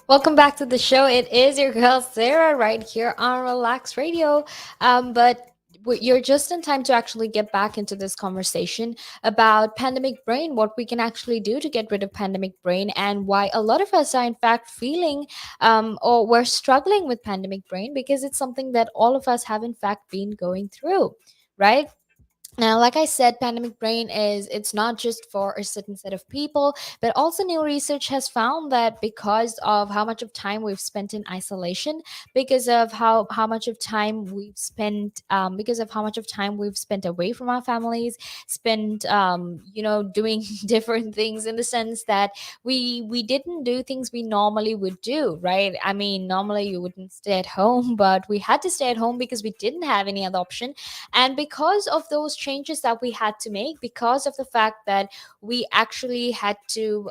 Welcome back to the show. It is your girl Sarah right here on Relax Radio. But you're just in time to actually get back into this conversation about pandemic brain, what we can actually do to get rid of pandemic brain, and why a lot of us are in fact feeling or we're struggling with pandemic brain because it's something that all of us have in fact been going through, right? Now, like I said, pandemic brain it's not just for a certain set of people, but also new research has found that because of how much of time we've spent in isolation, because of how much of time we've spent, because of how much of time we've spent away from our families, spent, doing different things in the sense that we didn't do things we normally would do, right? I mean, normally you wouldn't stay at home, but we had to stay at home because we didn't have any other option, and because of those changes that we had to make, because of the fact that we actually had to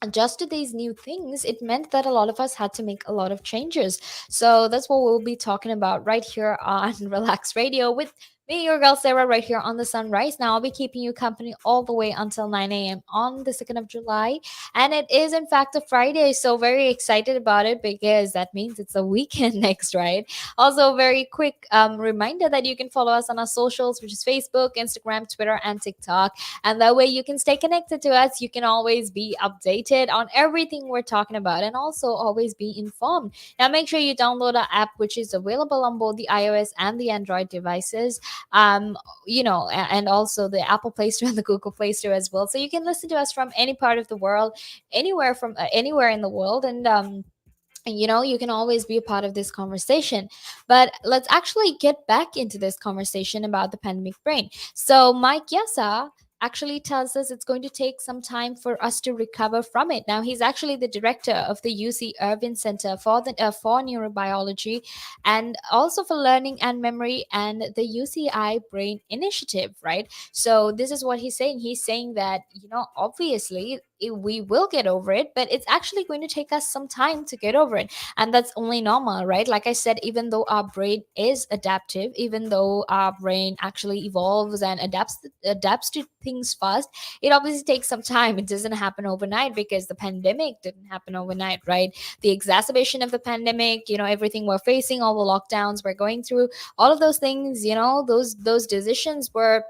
adjust to these new things, it meant that a lot of us had to make a lot of changes. So that's what we'll be talking about right here on Relax Radio with me, your girl Sarah, right here on the Sunrise. Now, I'll be keeping you company all the way until 9 a.m. on the 2nd of July. And it is, in fact, a Friday. So, very excited about it because that means it's a weekend next, right? Also, very quick reminder that you can follow us on our socials, which is Facebook, Instagram, Twitter, and TikTok. And that way you can stay connected to us. You can always be updated on everything we're talking about and also always be informed. Now, make sure you download our app, which is available on both the iOS and the Android devices. And also the Apple Play Store and the Google Play Store as well. So you can listen to us from any part of the world, anywhere in the world. And you can always be a part of this conversation. But let's actually get back into this conversation about the pandemic brain. So Mike Yasa actually tells us it's going to take some time for us to recover from it. Now, he's actually the director of the UC Irvine Center for Neurobiology and also for learning and memory, and the UCI Brain Initiative, right? So this is what he's saying. He's saying that, obviously we will get over it, but it's actually going to take us some time to get over it. And that's only normal, right? Like I said, even though our brain is adaptive, even though our brain actually evolves and adapts to things fast, it obviously takes some time. It doesn't happen overnight because the pandemic didn't happen overnight, right? The exacerbation of the pandemic, everything we're facing, all the lockdowns we're going through, all of those things, those decisions were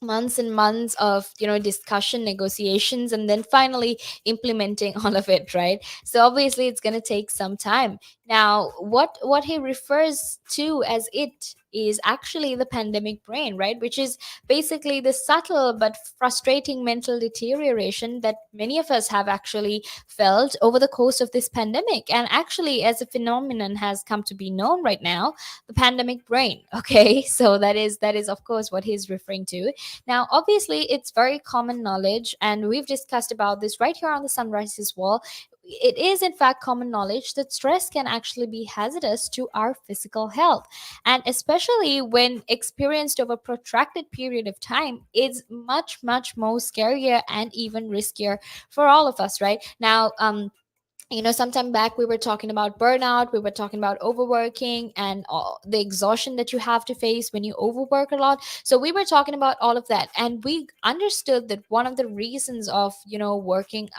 months and months of discussion, negotiations, and then finally implementing all of it, right? So obviously it's going to take some time. Now, what he refers to as it is actually the pandemic brain, right? Which is basically the subtle but frustrating mental deterioration that many of us have actually felt over the course of this pandemic, and actually as a phenomenon has come to be known right now, the pandemic brain. Okay, so that is of course what he's referring to. Now, obviously, it's very common knowledge, and we've discussed about this right here on the Sunrise as well. It is, in fact, common knowledge that stress can actually be hazardous to our physical health. And especially when experienced over a protracted period of time, it's much, much more scarier and even riskier for all of us, right? Now, sometime back we were talking about burnout, we were talking about overworking and all the exhaustion that you have to face when you overwork a lot. So we were talking about all of that, and we understood that one of the reasons of working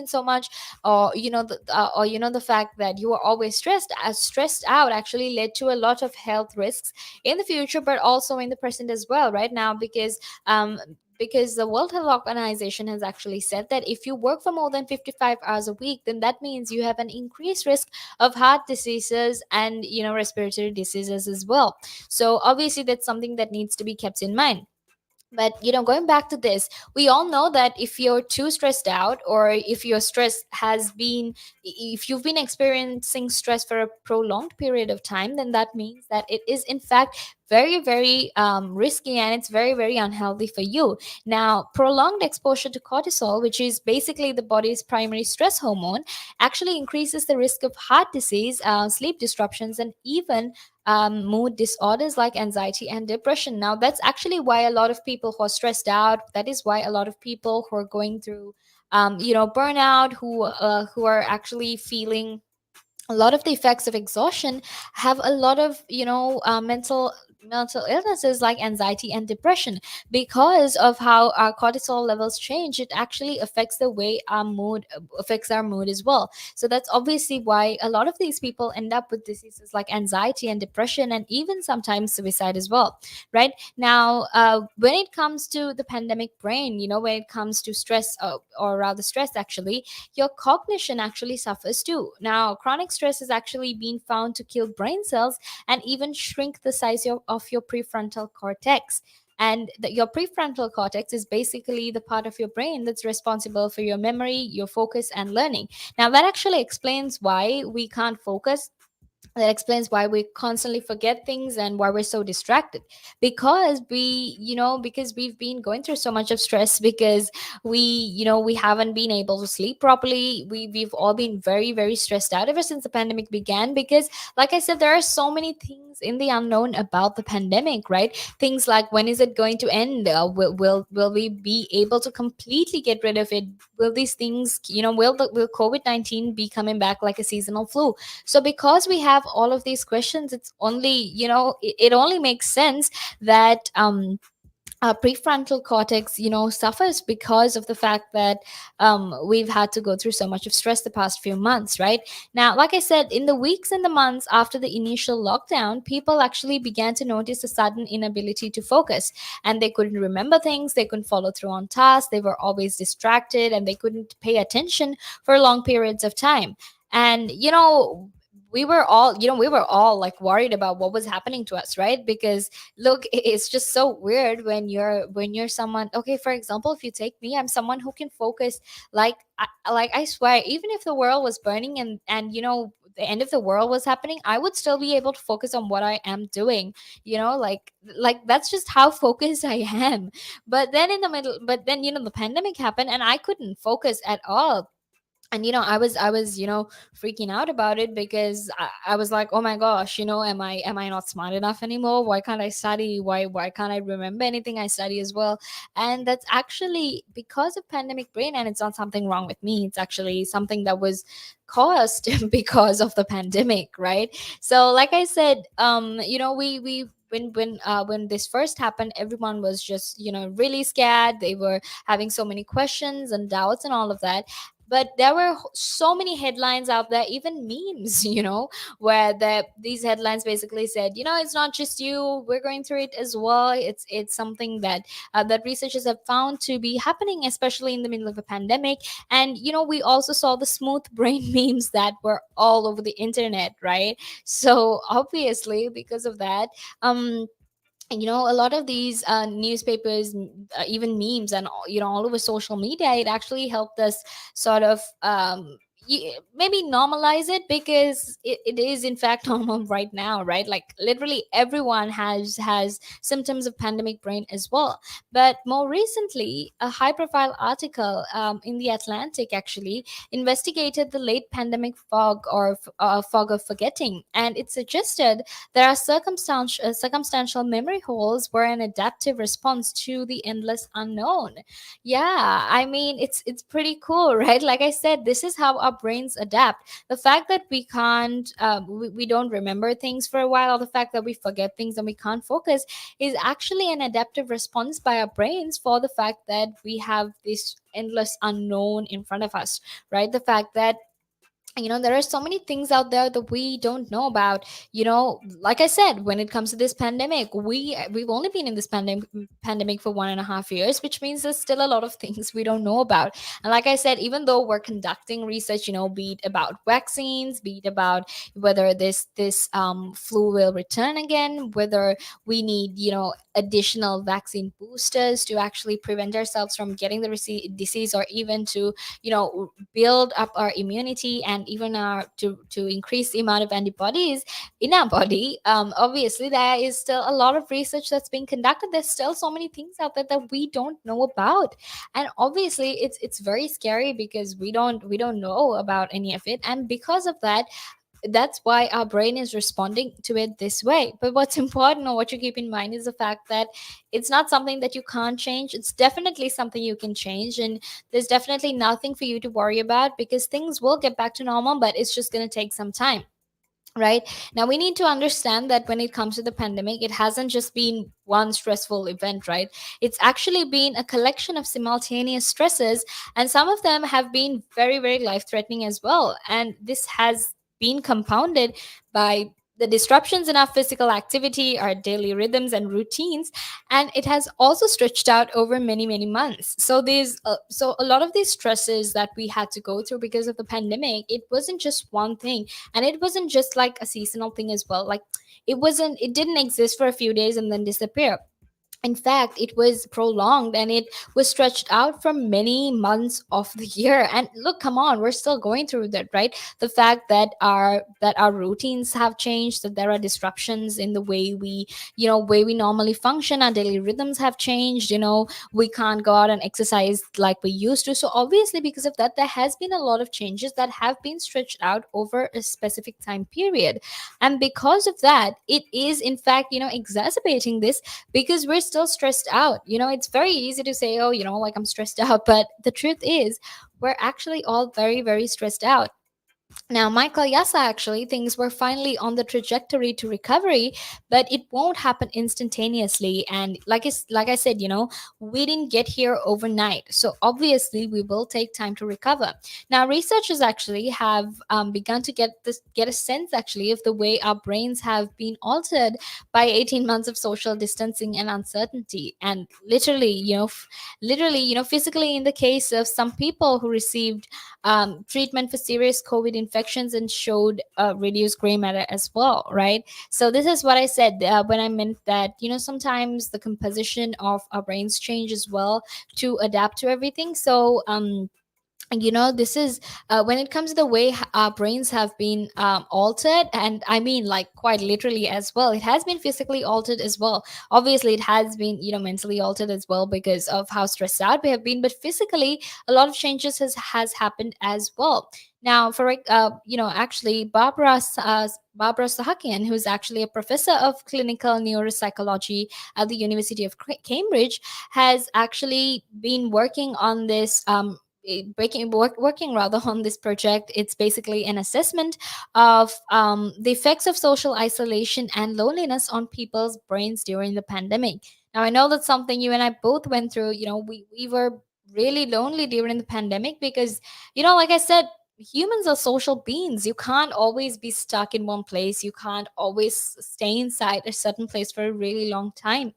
so much, or the fact that you are always stressed out actually led to a lot of health risks in the future, but also in the present as well right now, because the World Health Organization has actually said that if you work for more than 55 hours a week, then that means you have an increased risk of heart diseases and respiratory diseases as well. So obviously that's something that needs to be kept in mind. But going back to this, we all know that if you're too stressed out, or if your stress has been if you've been experiencing stress for a prolonged period of time, then that means that it is in fact very, very risky, and it's very, very unhealthy for you. Now, prolonged exposure to cortisol, which is basically the body's primary stress hormone, actually increases the risk of heart disease, sleep disruptions, and even mood disorders like anxiety and depression. Now, that's actually why a lot of people who are stressed out, that is why a lot of people who are going through, burnout, who are actually feeling a lot of the effects of exhaustion, have a lot of mental mental illnesses like anxiety and depression. Because of how our cortisol levels change, it actually affects the way our mood affects our mood as well. So that's obviously why a lot of these people end up with diseases like anxiety and depression, and even sometimes suicide as well. Right now, when it comes to the pandemic brain, when it comes to stress, or rather stress actually, your cognition actually suffers too. Now, chronic stress has actually been found to kill brain cells and even shrink the size of your prefrontal cortex. And your prefrontal cortex is basically the part of your brain that's responsible for your memory, your focus, and learning. Now, that actually explains why we can't focus. That explains why we constantly forget things and why we're so distracted, because because we've been going through so much of stress, because we haven't been able to sleep properly. We've all been very, very stressed out ever since the pandemic began, because, like I said, there are so many things in the unknown about the pandemic, right? Things like, when is it going to end? Will we be able to completely get rid of it? Will these things, will COVID-19 be coming back like a seasonal flu? So because we have all of these questions, it's only, it only makes sense that our prefrontal cortex, suffers because of the fact that we've had to go through so much of stress the past few months, right? Now, like I said, in the weeks and the months after the initial lockdown, people actually began to notice a sudden inability to focus, and they couldn't remember things, they couldn't follow through on tasks, they were always distracted, and they couldn't pay attention for long periods of time. And we were all like worried about what was happening to us, right? Because look, it's just so weird when you're someone. Okay, for example, if you take me, I'm someone who can focus. Like I swear, even if the world was burning, and the end of the world was happening, I would still be able to focus on what I am doing. Like that's just how focused I am. But then the pandemic happened, and I couldn't focus at all. And I was freaking out about it, because I was like, oh my gosh, am I not smart enough anymore? Why can't I study? Why can't I remember anything I study as well? And that's actually because of pandemic brain, and it's not something wrong with me, it's actually something that was caused because of the pandemic, right? So, like I said, we when this first happened, everyone was just really scared. They were having so many questions and doubts and all of that. But there were so many headlines out there, even memes, where these headlines basically said, it's not just you, we're going through it as well. It's something that researchers have found to be happening, especially in the middle of a pandemic. And we also saw the smooth brain memes that were all over the internet, right? So obviously, because of that, um a lot of these newspapers, even memes, and all over social media, it actually helped us sort of maybe normalize it, because it is in fact normal right now, right? Like literally everyone has symptoms of pandemic brain as well. But more recently, a high profile article in the Atlantic actually investigated the late pandemic fog, or fog of forgetting, and it suggested there are circumstantial memory holes were an adaptive response to the endless unknown. Yeah, I mean, it's pretty cool, right? Like I said, this is how our brains adapt. The fact that we don't remember things for a while, or the fact that we forget things and we can't focus, is actually an adaptive response by our brains for the fact that we have this endless unknown in front of us, right? The fact that there are so many things out there that we don't know about. Like I said, when it comes to this pandemic, we've only been in this pandemic for 1.5 years, which means there's still a lot of things we don't know about. And like I said, even though we're conducting research, be it about vaccines, be it about whether this flu will return again, whether we need additional vaccine boosters to actually prevent ourselves from getting the disease, or even to build up our immunity, and even to increase the amount of antibodies in our body. Obviously, there is still a lot of research that's being conducted. There's still so many things out there that we don't know about, and obviously it's very scary, because we don't know about any of it. And because of that, that's why our brain is responding to it this way. But what's important, or what you keep in mind, is the fact that it's not something that you can't change. It's definitely something you can change, and there's definitely nothing for you to worry about, because things will get back to normal, but it's just going to take some time. right? Now we need to understand that when it comes to the pandemic, it hasn't just been one stressful event, right? It's actually been a collection of simultaneous stresses, and some of them have been very, very life threatening as well. And this has been compounded by the disruptions in our physical activity, our daily rhythms and routines, and it has also stretched out over many, many months. So a lot of these stresses that we had to go through because of the pandemic, it wasn't just one thing, and it wasn't just like a seasonal thing as well. Like it didn't exist for a few days and then disappear. In fact, it was prolonged and it was stretched out for many months of the year. And look, come on, we're still going through that, right? The fact that our routines have changed, that there are disruptions in the way we normally function, our daily rhythms have changed. We can't go out and exercise like we used to. So obviously, because of that, there has been a lot of changes that have been stretched out over a specific time period. And because of that, it is in fact, exacerbating this, because we're still stressed out. It's very easy to say, oh, like I'm stressed out, but the truth is we're actually all very, very stressed out. Now, Michael Yasa actually thinks we're finally on the trajectory to recovery, but it won't happen instantaneously. And like I said, we didn't get here overnight. So obviously, we will take time to recover. Now, researchers actually have begun to get a sense actually of the way our brains have been altered by 18 months of social distancing and uncertainty. And physically, in the case of some people who received treatment for serious COVID infections and showed reduced gray matter as well, right? So this is what I said when I meant that, sometimes the composition of our brains change as well to adapt to everything. So, this is when it comes to the way our brains have been altered, and I mean like quite literally as well. It has been physically altered as well. Obviously it has been mentally altered as well because of how stressed out we have been, but physically a lot of changes has happened as well. Now, actually, Barbara Sahakian, who's actually a professor of clinical neuropsychology at the University of Cambridge, has actually been working on this working rather on this project. It's basically an assessment of the effects of social isolation and loneliness on people's brains during the pandemic. Now, I know that's something you and I both went through. We were really lonely during the pandemic because, like I said, humans are social beings. You can't always be stuck in one place. You can't always stay inside a certain place for a really long time.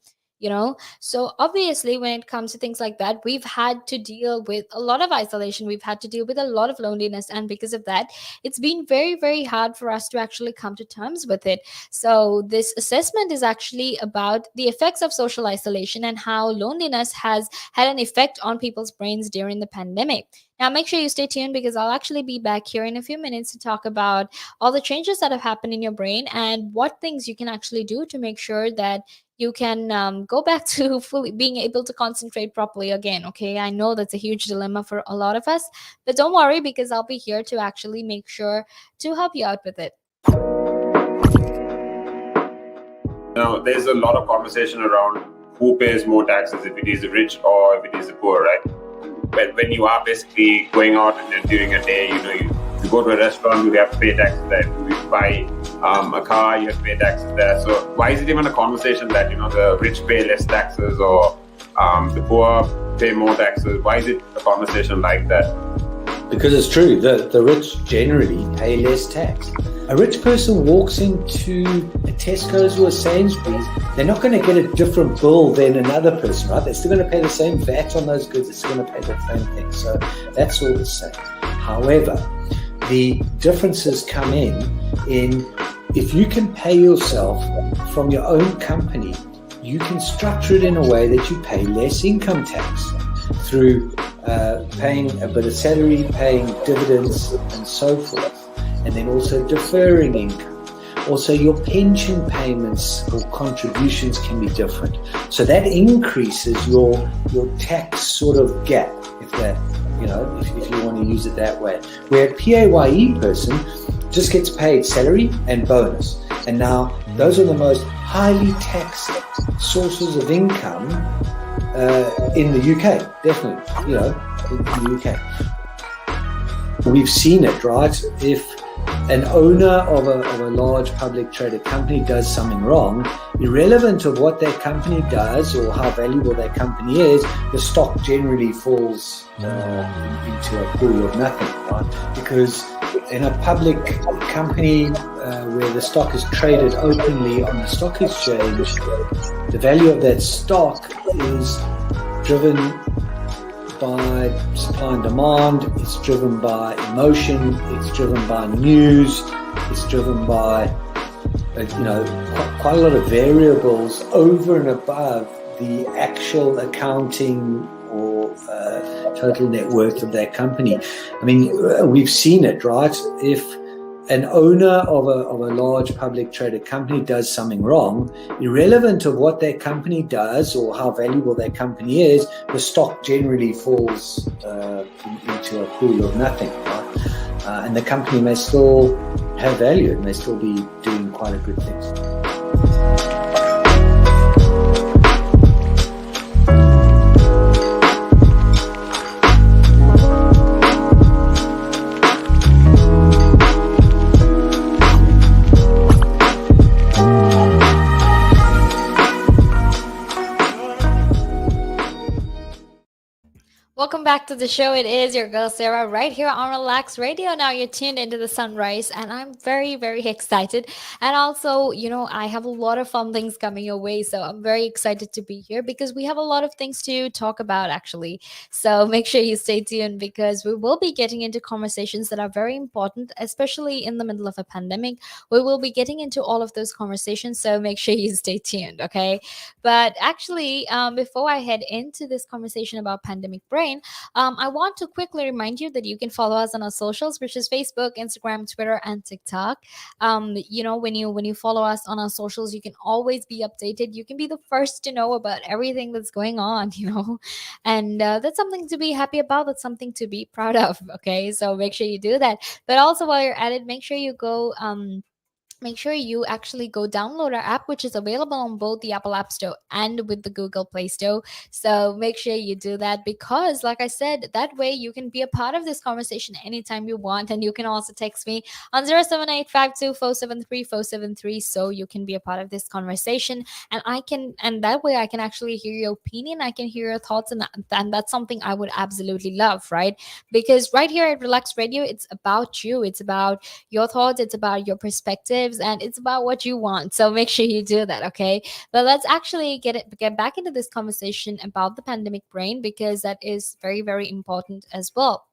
So obviously, when it comes to things like that, we've had to deal with a lot of isolation. We've had to deal with a lot of loneliness. And because of that, it's been very, very hard for us to actually come to terms with it. So this assessment is actually about the effects of social isolation and how loneliness has had an effect on people's brains during the pandemic. Now, make sure you stay tuned because I'll actually be back here in a few minutes to talk about all the changes that have happened in your brain and what things you can actually do to make sure that you can go back to fully being able to concentrate properly again. Okay, I know that's a huge dilemma for a lot of us, but don't worry because I'll be here to actually make sure to help you out with it. Now, there's a lot of conversation around who pays more taxes, if it is the rich or if it is the poor, right? When you are basically going out and during a day, you go to a restaurant, you have to pay taxes there. You buy a car, you have to pay taxes there. So why is it even a conversation that, the rich pay less taxes or the poor pay more taxes? Why is it a conversation like that? Because it's true, the rich generally pay less tax. A rich person walks into a Tesco's or a Sainsbury's, they're not going to get a different bill than another person, right? They're still going to pay the same VAT on those goods, they're still going to pay the same thing. So that's all the same. However, the differences come in if you can pay yourself from your own company, you can structure it in a way that you pay less income tax through paying a bit of salary, paying dividends and so forth, and then also deferring income. Also, your pension payments or contributions can be different. So that increases your tax sort of gap, if you want to use it that way. Where a PAYE person just gets paid salary and bonus. And now those are the most highly taxed sources of income in the UK, definitely, in the UK. We've seen it, right? If an owner of a large public traded company does something wrong, irrelevant of what that company does or how valuable that company is, the stock generally falls into a pool of nothing, right? Because in a public company where the stock is traded openly on the stock exchange, the value of that stock is driven by supply and demand, it's driven by emotion, it's driven by news, it's driven by quite a lot of variables over and above the actual accounting or total net worth of that company. I mean, we've seen it, right? If an owner of a large public traded company does something wrong, irrelevant of what that company does or how valuable that company is, the stock generally falls into a pool of nothing, right? And the company may still have value, it may still be doing quite a good thing. Welcome back to the show. It is your girl Sarah right here on Relax Radio. Now you're tuned into the sunrise, and I'm very, very excited. And also, I have a lot of fun things coming your way. So I'm very excited to be here because we have a lot of things to talk about, actually. So make sure you stay tuned because we will be getting into conversations that are very important, especially in the middle of a pandemic. We will be getting into all of those conversations. So make sure you stay tuned, okay? But actually, before I head into this conversation about pandemic brain, I want to quickly remind you that you can follow us on our socials, which is Facebook, Instagram, Twitter, and TikTok. When you follow us on our socials, you can always be updated. You can be the first to know about everything that's going on, and that's something to be happy about. That's something to be proud of. Okay, so make sure you do that. But also, while you're at it, make sure you actually go download our app, which is available on both the Apple App Store and with the Google Play Store. So make sure you do that because, like I said, that way you can be a part of this conversation anytime you want. And you can also text me on 07852473473 so you can be a part of this conversation. And that way I can actually hear your opinion. I can hear your thoughts. And that's something I would absolutely love, right? Because right here at Relax Radio, it's about you. It's about your thoughts. It's about your perspectives and it's about what you want. So make sure you do that, okay? But let's actually get back into this conversation about the pandemic brain because that is very, very important as well.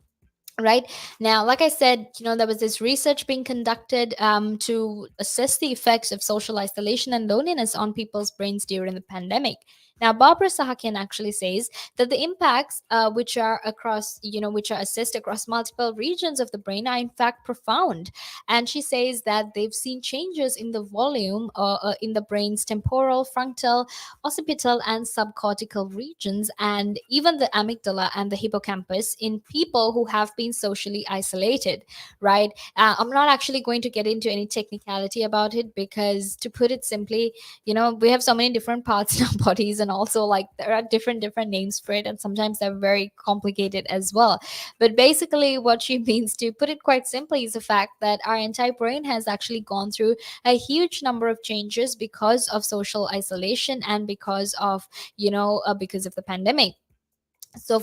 Right now, like I said, there was this research being conducted to assess the effects of social isolation and loneliness on people's brains during the pandemic. Now, Barbara Sahakian actually says that the impacts, which are assessed across multiple regions of the brain, are in fact profound. And she says that they've seen changes in the volume in the brain's temporal, frontal, occipital, and subcortical regions, and even the amygdala and the hippocampus in people who have been socially isolated. Right? I'm not actually going to get into any technicality about it because, to put it simply, we have so many different parts in our bodies, and also like there are different names for it, and sometimes they're very complicated as well. But basically what she means, to put it quite simply, is the fact that our entire brain has actually gone through a huge number of changes because of social isolation and because of the pandemic. So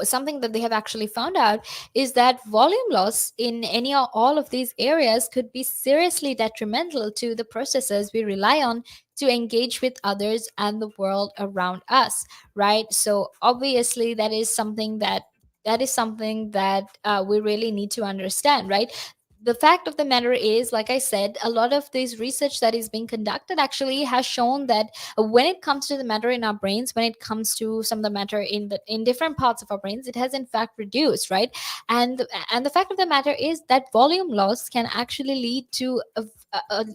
something that they have actually found out is that volume loss in any or all of these areas could be seriously detrimental to the processes we rely on to engage with others and the world around us, right? So obviously that is something that we really need to understand, right? The fact of the matter is, like I said, a lot of this research that is being conducted actually has shown that when it comes to the matter in our brains, when it comes to some of the matter in different parts of our brains, it has in fact reduced, right? And the fact of the matter is that volume loss can actually lead to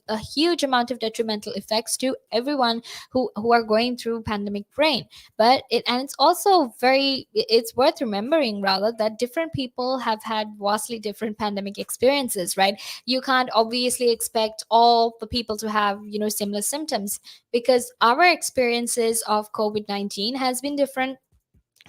a huge amount of detrimental effects to everyone who are going through pandemic brain. It's also it's worth remembering rather that different people have had vastly different pandemic experiences, right? You can't obviously expect all the people to have similar symptoms because our experiences of COVID-19 has been different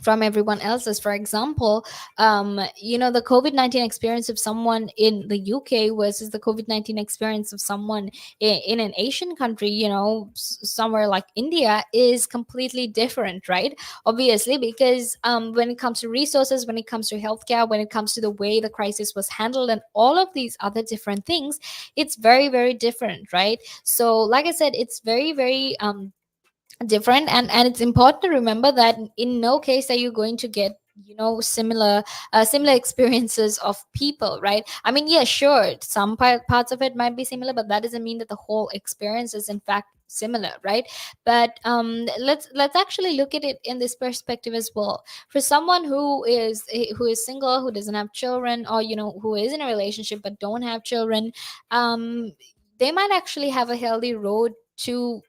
from everyone else's. For example, the COVID-19 experience of someone in the UK versus the COVID-19 experience of someone in an Asian country, somewhere like India, is completely different, right? Obviously, because when it comes to resources, when it comes to healthcare, when it comes to the way the crisis was handled, and all of these other different things, it's very, very different, right? So, like I said, it's very, very different, and it's important to remember that in no case are you going to get similar experiences of people, right? I mean, yeah, sure, some parts of it might be similar, but that doesn't mean that the whole experience is in fact similar, right? But let's actually look at it in this perspective as well. For someone who is single, who doesn't have children, or who is in a relationship but don't have children, um they might actually have a healthy road to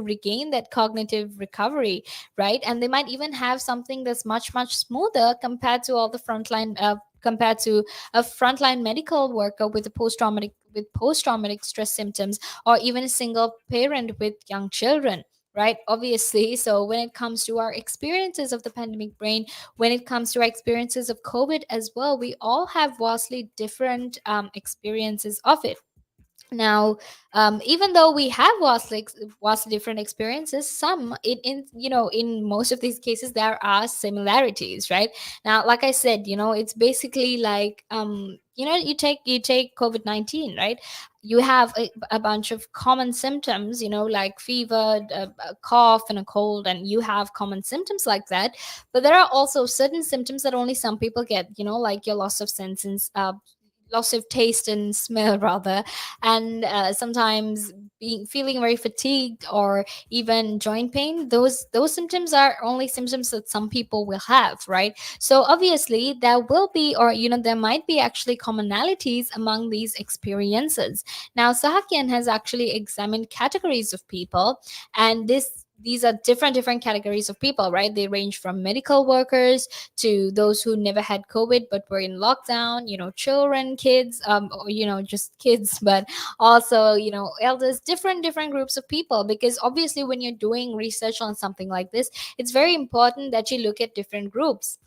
regain that cognitive recovery, right? And they might even have something that's much, much smoother compared to all the frontline compared to a frontline medical worker with a post-traumatic stress symptoms, or even a single parent with young children, right? Obviously. So when it comes to our experiences of the pandemic brain, when it comes to our experiences of COVID as well, we all have vastly different experiences of it. Now, even though we have vastly different experiences, some in most of these cases there are similarities, right? Now, like I said, it's basically like you take COVID-19, right? You have a bunch of common symptoms, like fever, a cough, and a cold, and you have common symptoms like that. But there are also certain symptoms that only some people get, like your loss of sense and loss of taste and smell rather, and sometimes being feeling very fatigued, or even joint pain. Those symptoms are only symptoms that some people will have, right? So obviously there will be, or there might be actually commonalities among these experiences. Now, Sahakian has actually examined categories of people, and these are different categories of people, right? They range from medical workers to those who never had COVID but were in lockdown, children, kids, or, just kids, but also, elders, different groups of people. Because obviously, when you're doing research on something like this, it's very important that you look at different groups,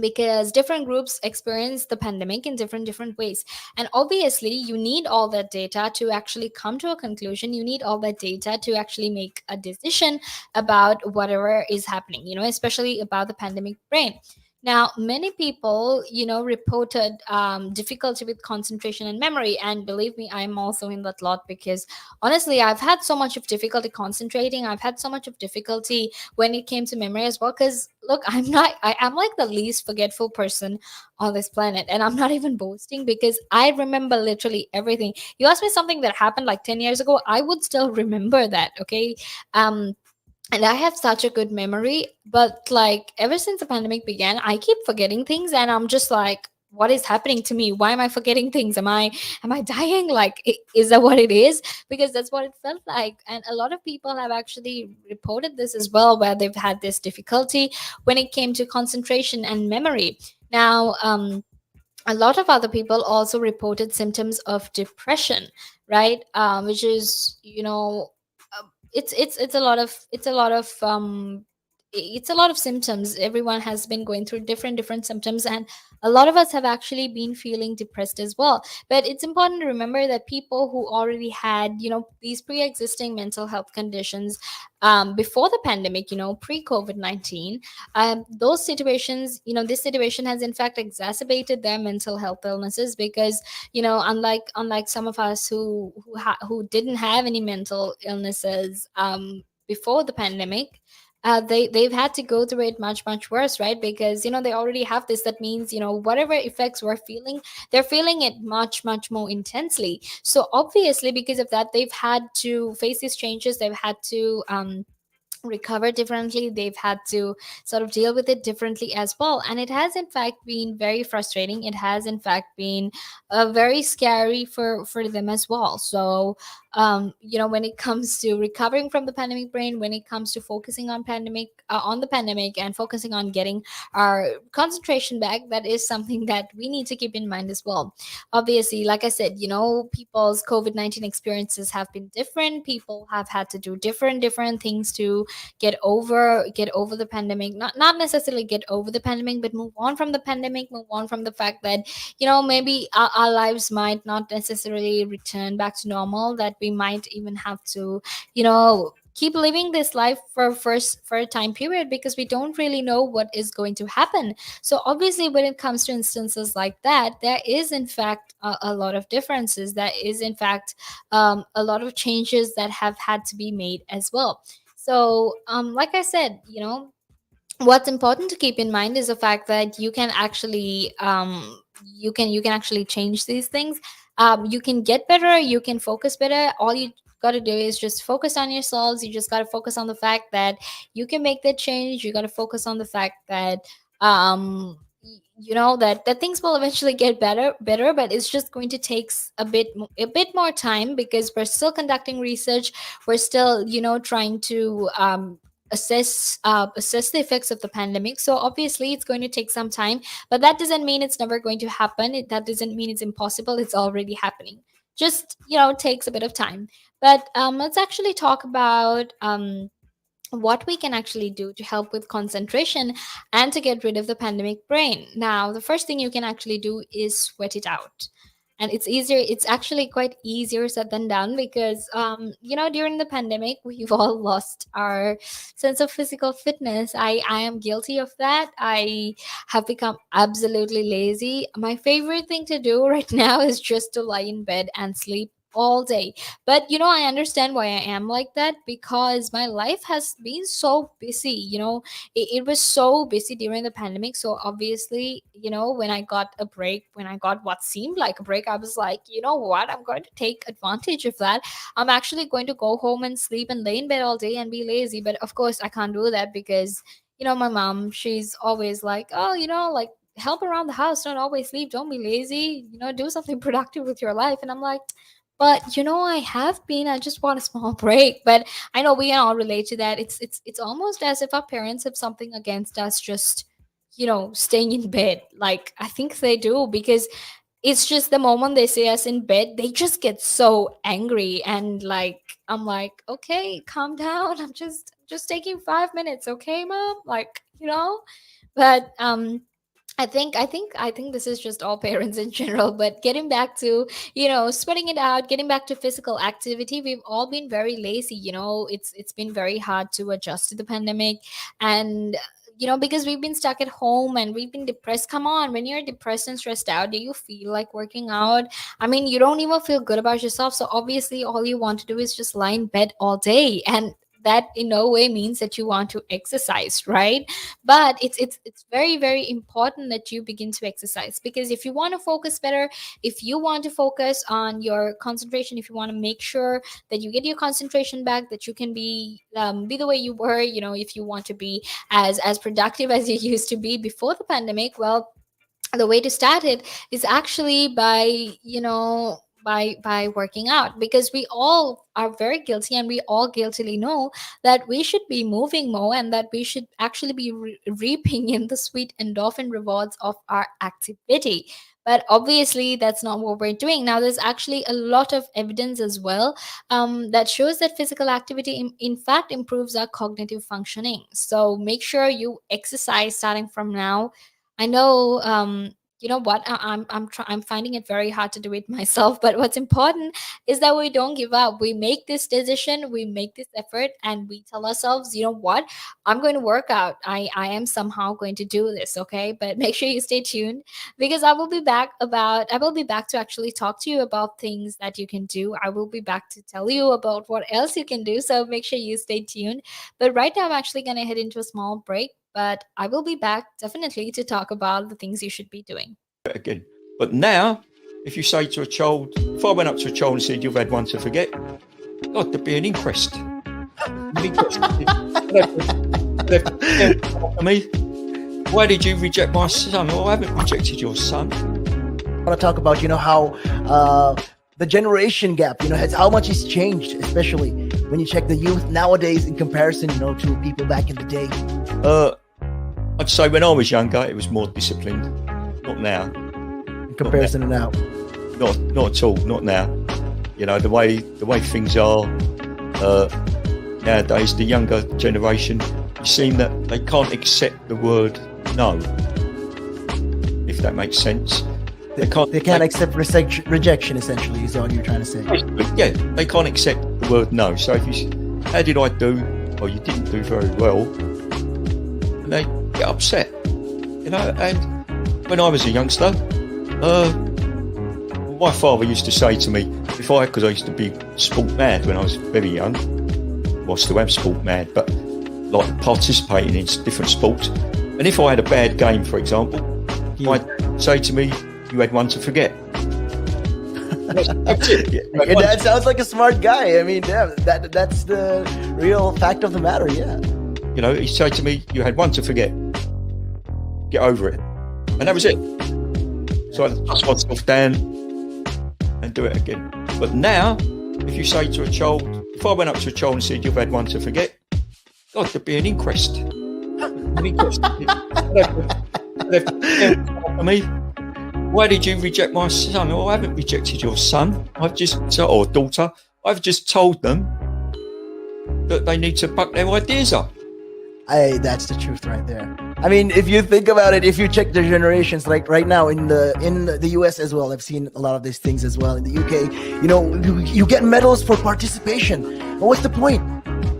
because different groups experience the pandemic in different ways. And obviously you need all that data to actually come to a conclusion. You need all that data to actually make a decision about whatever is happening, especially about the pandemic brain. Now, many people, reported difficulty with concentration and memory. And believe me, I'm also in that lot, because honestly, I've had so much of difficulty concentrating. I've had so much of difficulty when it came to memory as well. Because look, I'm like the least forgetful person on this planet, and I'm not even boasting, because I remember literally everything. You ask me something that happened like 10 years ago, I would still remember that. Okay. um and I have such a good memory, but like ever since the pandemic began, I keep forgetting things, and I'm just like, what is happening to me? Why am I forgetting things? Am I dying? Like, is that what it is? Because that's what it felt like. And a lot of people have actually reported this as well, where they've had this difficulty when it came to concentration and memory. Now, a lot of other people also reported symptoms of depression, right? Which is, it's a lot of symptoms. Everyone has been going through different symptoms, and a lot of us have actually been feeling depressed as well. But it's important to remember that people who already had, these pre-existing mental health conditions, before the pandemic, pre-COVID-19, those situations, this situation has in fact exacerbated their mental health illnesses. Because, unlike some of us who didn't have any mental illnesses before the pandemic, they've had to go through it much worse, right? Because they already have this. That means, whatever effects we're feeling, they're feeling it much more intensely. So obviously, because of that, they've had to face these changes. They've had to recover differently. They've had to sort of deal with it differently as well. And it has in fact been very frustrating. It has in fact been very scary for them as well. So when it comes to recovering from the pandemic brain, when it comes to focusing on the pandemic and focusing on getting our concentration back, that is something that we need to keep in mind as well. Obviously, like I said, people's COVID-19 experiences have been different. People have had to do different things to get over the pandemic. Not necessarily get over the pandemic, but move on from the pandemic, move on from the fact that maybe our lives might not necessarily return back to normal, that we might even have to keep living this life for a time period, because we don't really know what is going to happen. So obviously, when it comes to instances like that, there is in fact a lot of differences. There is in fact a lot of changes that have had to be made as well. So like I said, what's important to keep in mind is the fact that you can actually change these things. You can get better, you can focus better. All you got to do is just focus on yourselves. You just got to focus on the fact that you can make that change. You got to focus on the fact that that things will eventually get better, but it's just going to take a bit more time, because we're still conducting research. We're still trying to assess the effects of the pandemic. So obviously it's going to take some time, but that doesn't mean it's never going to happen. That doesn't mean it's impossible. It's already happening. Just takes a bit of time. But let's actually talk about what we can actually do to help with concentration and to get rid of the pandemic brain. Now, the first thing you can actually do is sweat it out. And it's actually quite easier said than done, because during the pandemic we've all lost our sense of physical fitness. I am guilty of that. I have become absolutely lazy. My favorite thing to do right now is just to lie in bed and sleep all day. But I understand why I am like that, because my life has been so busy. It was so busy during the pandemic. So obviously, when I got a break, when I got what seemed like a break, I was like, you know what, I'm going to take advantage of that. I'm actually going to go home and sleep and lay in bed all day and be lazy. But of course I can't do that, because my mom, she's always like, oh, like, help around the house, don't always sleep, don't be lazy, do something productive with your life. And I'm like, but I just want a small break. But I know we can all relate to that. It's almost as if our parents have something against us just staying in bed. Like, I think they do, because it's just the moment they see us in bed, they just get so angry. And like, I'm like, okay, calm down, I'm just taking 5 minutes, okay, mom, like, but I think this is just all parents in general. But getting back to sweating it out, getting back to physical activity, we've all been very lazy. It's been very hard to adjust to the pandemic, and because we've been stuck at home and we've been depressed. Come on, when you're depressed and stressed out, do you feel like working out? I mean, you don't even feel good about yourself. So obviously, all you want to do is just lie in bed all day, and that in no way means that you want to exercise, right? But it's very, very important that you begin to exercise, because if you want to focus better, if you want to focus on your concentration, if you want to make sure that you get your concentration back, that you can be the way you were, if you want to be as productive as you used to be before the pandemic, well, the way to start it is actually by by working out, because we all are very guilty, and we all guiltily know that we should be moving more, and that we should actually be reaping in the sweet endorphin rewards of our activity. But obviously that's not what we're doing now. There's actually a lot of evidence as well, that shows that physical activity in fact improves our cognitive functioning. So make sure you exercise starting from now. I know, you know what, I'm finding it very hard to do it myself, but what's important is that we don't give up. We make this decision, we make this effort, and we tell ourselves, you know what, I'm going to work out. I am somehow going to do this, okay? But make sure you stay tuned, because I will be back to actually talk to you about things that you can do. I will be back to tell you about what else you can do, so make sure you stay tuned. But right now I'm actually going to head into a small break, but I will be back definitely to talk about the things you should be doing. Again. But now, if you say to a child, if I went up to a child and said, you've had one to forget, God, there'd be an inquest. Me, why did you reject my son? Well, I haven't rejected your son. I want to talk about, how the generation gap, has how much it's changed, especially when you check the youth nowadays in comparison, to people back in the day. I'd say when I was younger, it was more disciplined. Not now. In comparison to now. Not at all. Not now. The way things are nowadays, the younger generation, you seem that they can't accept the word no. If that makes sense. They can't accept rejection, essentially, is all you're trying to say. Yeah, they can't accept the word no. So if you, how did I do? Or you didn't do very well, and they get upset, And when I was a youngster, my father used to say to me, because I used to be sport mad when I was very young. Well, I still am sport mad, but like participating in different sports. And if I had a bad game, for example, I'd say to me, "You had one to forget." That's it. Yeah, that sounds like a smart guy. I mean, yeah, that's the real fact of the matter. Yeah. He'd say to me, "You had one to forget. Get over it," and that was it. So I'd dust myself down and do it again. But now, if you say to a child, if I went up to a child and said, "You've had one to forget," God, there'd be an inquest. An inquest. They'd have to me. Why did you reject my son? Oh, I haven't rejected your son. Or daughter. I've just told them that they need to buck their ideas up. That's the truth right there. I mean, if you think about it, if you check the generations, like right now in the US as well, I've seen a lot of these things as well. In the UK, you get medals for participation. But what's the point?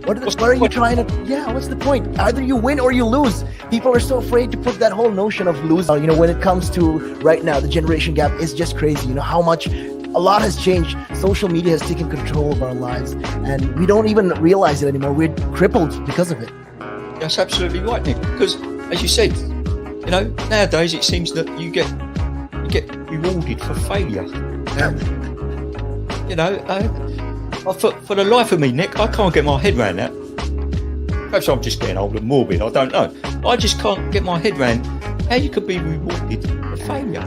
What are you trying to? Yeah, what's the point? Either you win or you lose. People are so afraid to put that whole notion of losing. When it comes to right now, the generation gap is just crazy. How much a lot has changed. Social media has taken control of our lives, and we don't even realize it anymore. We're crippled because of it. That's absolutely right, Nick. Because, as you said, nowadays it seems that you get rewarded for failure. For the life of me, Nick, I can't get my head around that. Perhaps I'm just getting old and morbid. I don't know. I just can't get my head around how you could be rewarded for failure.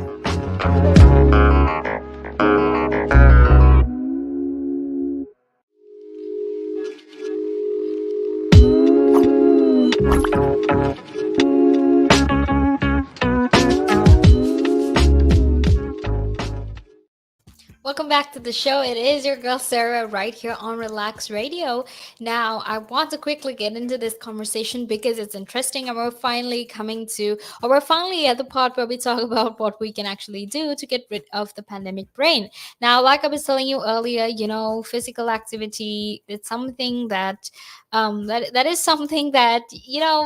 Welcome back to the show. It is your girl Sarah right here on Relaks Radio. Now, I want to quickly get into this conversation because it's interesting, and we're finally at the part where we talk about what we can actually do to get rid of the pandemic brain. Now, like I was telling you earlier, physical activity, it's something that that is something that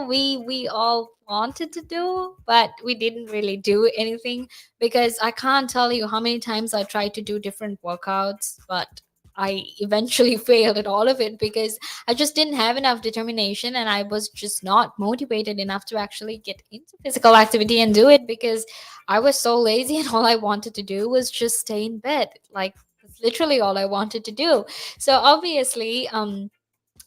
we all wanted to do, but we didn't really do anything, because I can't tell you how many times I tried to do different workouts, but I eventually failed at all of it because I just didn't have enough determination, and I was just not motivated enough to actually get into physical activity and do it, because I was so lazy and all I wanted to do was just stay in bed. Like, that's literally all I wanted to do. So obviously,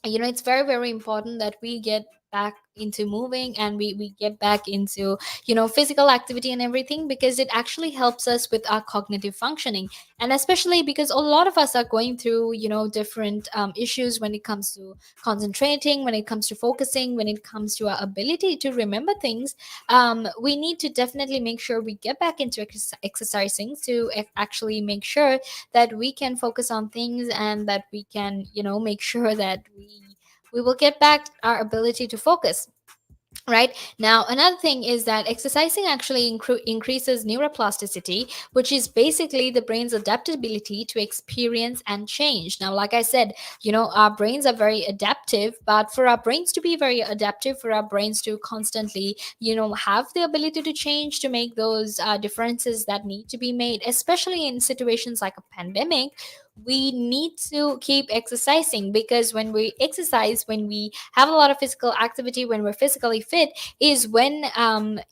it's very, very important that we get back into moving, and we get back into physical activity and everything, because it actually helps us with our cognitive functioning. And especially because a lot of us are going through different issues when it comes to concentrating, when it comes to focusing, when it comes to our ability to remember things. We need to definitely make sure we get back into exercising to actually make sure that we can focus on things, and that we can make sure that we will get back our ability to focus. Right now, another thing is that exercising actually increases neuroplasticity, which is basically the brain's adaptability to experience and change. Now, like I said, our brains are very adaptive, but for our brains to be very adaptive, for our brains to constantly, have the ability to change, to make those differences that need to be made, especially in situations like a pandemic, we need to keep exercising, because when we exercise, when we have a lot of physical activity, when we're physically fit, is when our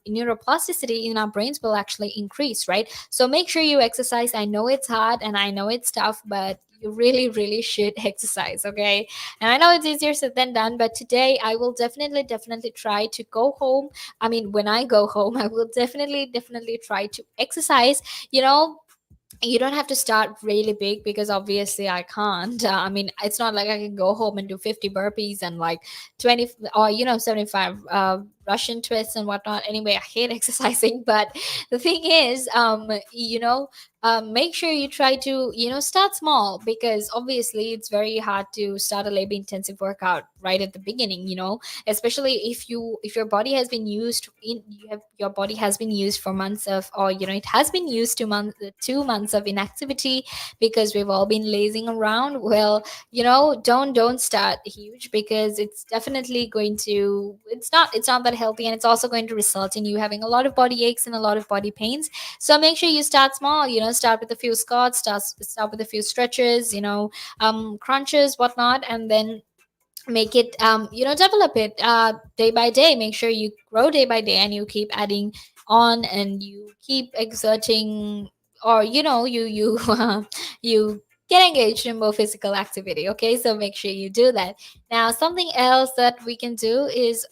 neuroplasticity in our brains will actually increase, right? So make sure you exercise. I know it's hard and I know it's tough, but you really, really should exercise, okay? And I know it's easier said than done, but today I will definitely try to go home. I mean, when I go home, I will definitely try to exercise, you don't have to start really big, because obviously I can't. I mean, it's not like I can go home and do 50 burpees and like 20 or 75 Russian twists and whatnot. Anyway, I hate exercising, but the thing is, make sure you try to start small, because obviously it's very hard to start a labor intensive workout right at the beginning. Especially if your body has been used your body has been used for months of, or it has been used to 2 months of inactivity, because we've all been lazing around. Well, don't start huge, because it's definitely going to it's not that healthy, and it's also going to result in you having a lot of body aches and a lot of body pains. So make sure you start small. Start with a few squats, start with a few stretches, crunches, whatnot, and then make it develop it day by day. Make sure you grow day by day, and you keep adding on, and you keep exerting, or you you get engaged in more physical activity. Okay, so make sure you do that. Now, something else that we can do is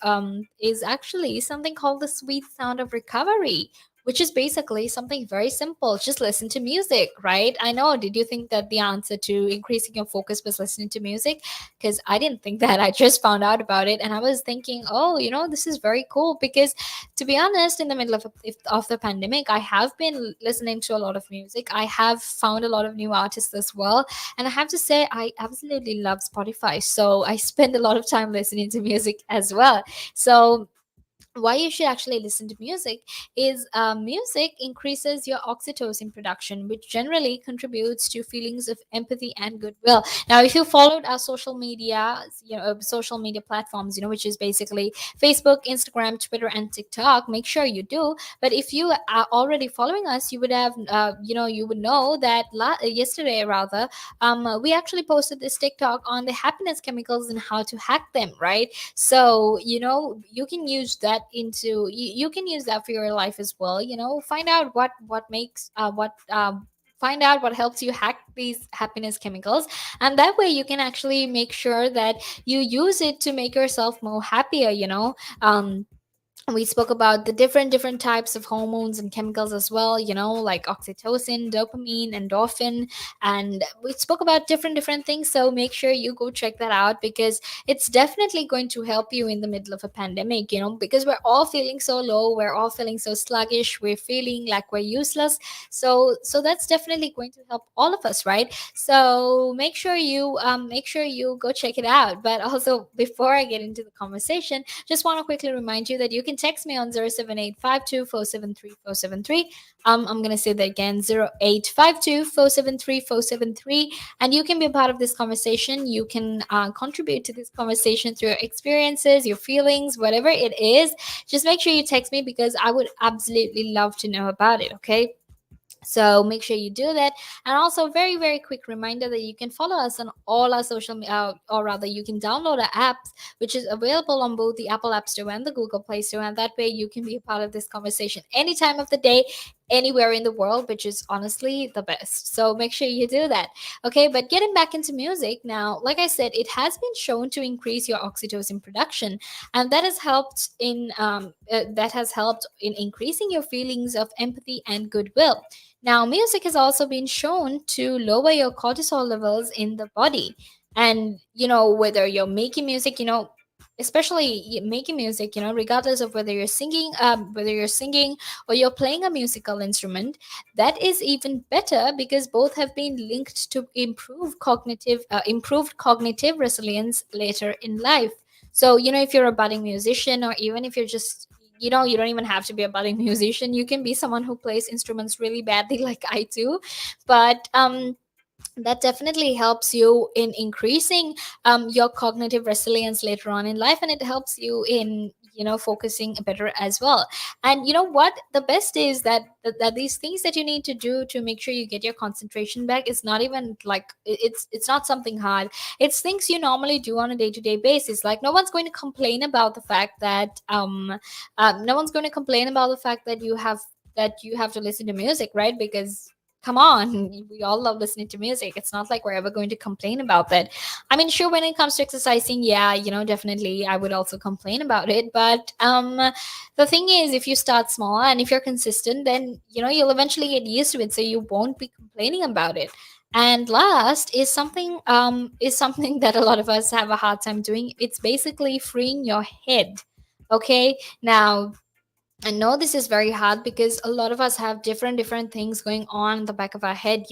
actually something called the sweet sound of recovery, which is basically something very simple. Just listen to music, right? I know, did you think that the answer to increasing your focus was listening to music? Because I didn't think that. I just found out about it, and I was thinking, oh, this is very cool. Because to be honest, in the middle of the pandemic, I have been listening to a lot of music. I have found a lot of new artists as well, and I have to say, I absolutely love Spotify. So I spend a lot of time listening to music as well. So why you should actually listen to music is music increases your oxytocin production, which generally contributes to feelings of empathy and goodwill. Now, if you followed our social media platforms, which is basically Facebook, Instagram, Twitter, and TikTok, make sure you do. But if you are already following us, you would have you would know that yesterday, rather, we actually posted this TikTok on the happiness chemicals and how to hack them, right? So you can use that you can use that for your life as well. Find out what makes what find out what helps you hack these happiness chemicals, and that way you can actually make sure that you use it to make yourself more happier. We spoke about the different types of hormones and chemicals as well, like oxytocin, dopamine, endorphin, and we spoke about different things. So make sure you go check that out, because it's definitely going to help you in the middle of a pandemic, because we're all feeling so low, we're all feeling so sluggish, we're feeling like we're useless. So that's definitely going to help all of us, right? So make sure you go check it out. But also, before I get into the conversation, just want to quickly remind you that you can text me on 07852473473. I'm going to say that again, 0852473 and you can be a part of this conversation. You can contribute to this conversation through your experiences, your feelings, whatever it is. Just make sure you text me, because I would absolutely love to know about it, okay? So make sure you do that. And also, very very quick reminder that you can follow us on all our social or rather, you can download our apps, which is available on both the Apple App Store and the Google Play Store, and that way you can be a part of this conversation any time of the day, anywhere in the world, which is honestly the best. So make sure you do that. Okay, but getting back into music now, like I said, it has been shown to increase your oxytocin production, and that has helped in increasing your feelings of empathy and goodwill. Now, music has also been shown to lower your cortisol levels in the body. And, whether you're making music, especially making music, regardless of whether you're singing or you're playing a musical instrument, that is even better, because both have been linked to improved cognitive resilience later in life. So, if you're a budding musician, or even if you're just you don't even have to be a budding musician. You can be someone who plays instruments really badly, like I do. But that definitely helps you in increasing your cognitive resilience later on in life, and it helps you in focusing better as well. And you know what, the best is that these things that you need to do to make sure you get your concentration back is not even like it's not something hard. It's things you normally do on a day-to-day basis. Like, no one's going to complain about the fact that no one's going to complain about the fact that you have to listen to music, right? Because come on, we all love listening to music. It's not like we're ever going to complain about that. I mean, sure, when it comes to exercising, yeah, definitely I would also complain about it. But the thing is, if you start small and if you're consistent, then you'll eventually get used to it, so you won't be complaining about it. And last is something that a lot of us have a hard time doing. It's basically freeing your head. Okay, now I know this is very hard because a lot of us have different things going on in the back of our head.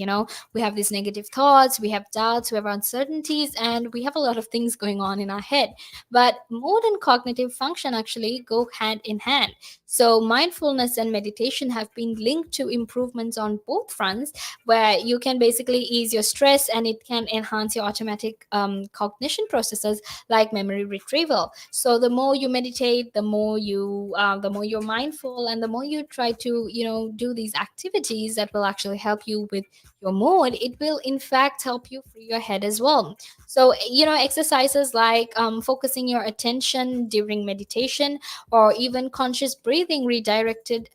We have these negative thoughts, we have doubts, we have uncertainties, and we have a lot of things going on in our head. But mood and cognitive function actually go hand in hand. So mindfulness and meditation have been linked to improvements on both fronts, where you can basically ease your stress and it can enhance your automatic cognition processes like memory retrieval. So the more you meditate, the more you're mindful, and the more you try to do these activities that will actually help you with your mood, it will in fact help you free your head as well. So exercises like focusing your attention during meditation, or even conscious breathing redirected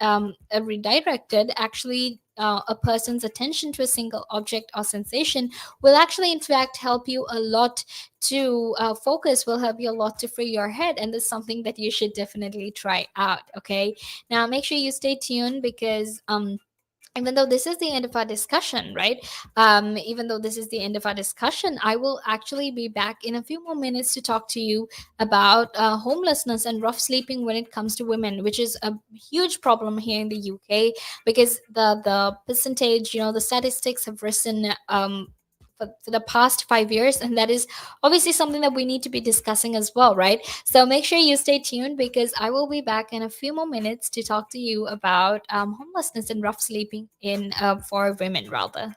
actually a person's attention to a single object or sensation, will actually in fact help you a lot to focus, will help you a lot to free your head. And this is something that you should definitely try out. Okay, now make sure you stay tuned, because even though this is the end of our discussion, right? Even though this is the end of our discussion, I will actually be back in a few more minutes to talk to you about homelessness and rough sleeping when it comes to women, which is a huge problem here in the UK, because the percentage, the statistics have risen for the past 5 years, and that is obviously something that we need to be discussing as well, right? So make sure you stay tuned, because I will be back in a few more minutes to talk to you about homelessness and rough sleeping in for women rather.